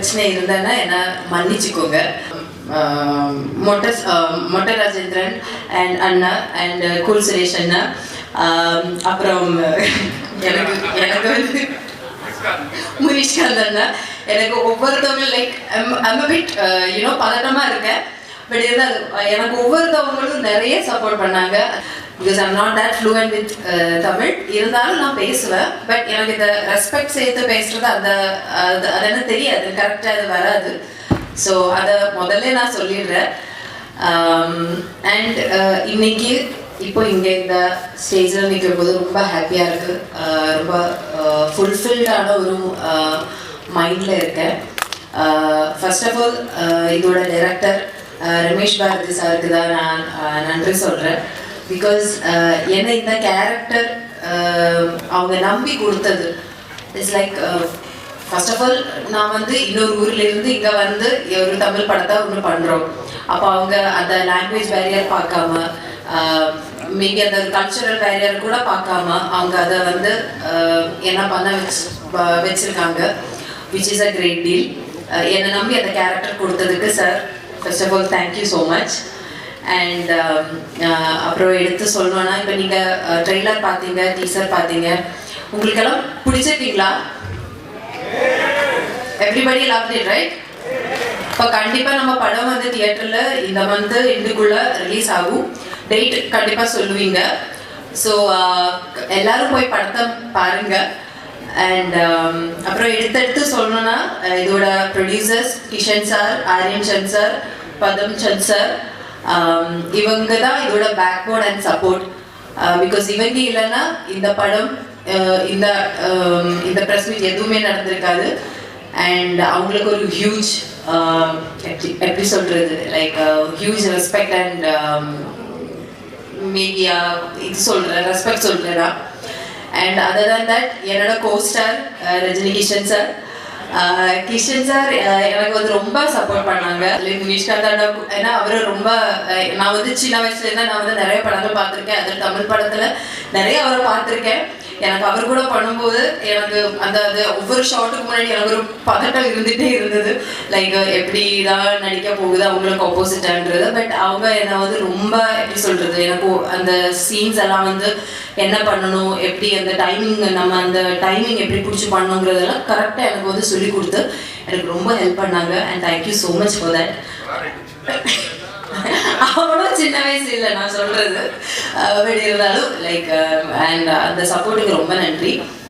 பிரச்சனை இருந்தேன்னா என்ன மன்னிச்சுக்கோங்க. மொட்டை ராஜேந்திரன் அண்ட் அண்ணா அண்ட் கூல் சுரேஷ் அண்ணா, அப்புறம் எனக்கு வந்து முனிஷ்காந்த் அண்ணா, எனக்கு ஒவ்வொருத்தவங்க லைக் ஐம் a bit பதட்டமாக இருக்கேன். பட் இருந்தாலும் எனக்கு ஒவ்வொருத்தவங்களும் நிறைய சப்போர்ட் பண்ணாங்க. Because I'm not that fluent with Tamil. இருந்தாலும் நான் பேசுவேன். பட் எனக்கு இந்த ரெஸ்பெக்ட் சேர்த்து பேசுறது அது என்ன தெரியாது, கரெக்டாக அது வராது. ஸோ அதை முதல்ல நான் சொல்லிடுறேன். அண்ட் இன்னைக்கு இப்போ இங்கே இந்த ஸ்டேஜில் நிற்கும்போது ரொம்ப ஹாப்பியாக இருக்குது. ரொம்ப ஃபுல்ஃபில்டான ஒரு மைண்டில் இருக்கேன். ஃபர்ஸ்ட் ஆஃப் ஆல் இதோட டைரக்டர் ரமேஷ் பாரதி சாருக்கு தான் நான் நன்றி சொல்கிறேன். பிகாஸ் என்னை இந்த கேரக்டர் அவங்க நம்பி கொடுத்தது. It's like first of all நான் வந்து இன்னொரு ஊர்லேருந்து இங்கே வந்து ஒரு தமிழ் படத்தை ஒன்று பண்ணுறோம். அப்போ அவங்க அந்த லாங்குவேஜ் பேரியர் பார்க்காம, மேபி அந்த கல்ச்சுரல் பேரியர் கூட பார்க்காம அவங்க அதை வந்து என்ன பண்ண வச்சுருக்காங்க, which is a great deal. என்னை நம்பி அந்த கேரக்டர் கொடுத்ததுக்கு sir first of all thank you so much. And அப்புறம் எடுத்து சொல்லணுன்னா, இப்போ நீங்கள் ட்ரெய்லர் பார்த்தீங்க, டீசர் பார்த்தீங்க, உங்களுக்கெல்லாம் பிடிச்சிருக்கீங்களா? Everybody loved it, right? இப்போ கண்டிப்பாக நம்ம படம் வந்து தியேட்டரில் இந்த மந்த் எண்டுக்குள்ளே ரிலீஸ் ஆகும். டேட் கண்டிப்பாக சொல்லுவீங்க. ஸோ எல்லாரும் போய் படத்தை பாருங்கள். அண்ட் அப்புறம் எடுத்து சொல்லணும்னா, இதோட producers Kishan sir, Aryan Chand sir, பதம் சந்த் சார், இவங்க தான் இதோட பேக்போன் அண்ட் சப்போர்ட். பிகாஸ் இவங்க இல்லைன்னா இந்த படம் இந்த ப்ரெஸ் மீட் எதுவுமே நடந்திருக்காது. அண்ட் அவங்களுக்கு ஒரு ஹியூஜ் எப்படி சொல்கிறது, like huge respect and maybe இது சொல்கிறேன், ரெஸ்பெக்ட் சொல்கிறேன்னா. அண்ட் அதர் தேன் தட் என்னோட co-star Rajini Kishan sir, Kishan sir எனக்கு வந்து ரொம்ப சப்போர்ட் பண்ணாங்க. முனிஷ்காந்த், ஏன்னா அவர் ரொம்ப, நான் வந்து சின்ன வயசுலேருந்து நான் வந்து நிறைய படங்கள் பார்த்துருக்கேன். அதில் தமிழ் படத்தில் நிறைய அவரை பார்த்துருக்கேன். எனக்கு அவர் கூட பண்ணும்போது எனக்கு அந்த ஒவ்வொரு ஷாட்டுக்கு முன்னாடி எனக்கு ஒரு பதட்டம் இருந்துகிட்டே இருந்தது. லைக் எப்படி தான் நடிக்க போகுது, அவங்களுக்கு ஆப்போசிட்டான்றது. பட் அவங்க என்னை வந்து ரொம்ப எப்படி சொல்கிறது, எனக்கு அந்த சீன்ஸ் எல்லாம் வந்து என்ன பண்ணணும், எப்படி அந்த டைமிங், நம்ம அந்த டைமிங் எப்படி பிடிச்சி பண்ணணுங்கிறதெல்லாம் கரெக்டாக எனக்கு வந்து சொல்லி கொடுத்து எனக்கு ரொம்ப ஹெல்ப் பண்ணாங்க. And thank you so much for that. அவ்வளோ சின்ன வயசு இல்லை நான் சொல்கிறது, பட் இருந்தாலும் லைக் அண்ட் அந்த சப்போர்ட்டுக்கு ரொம்ப நன்றி.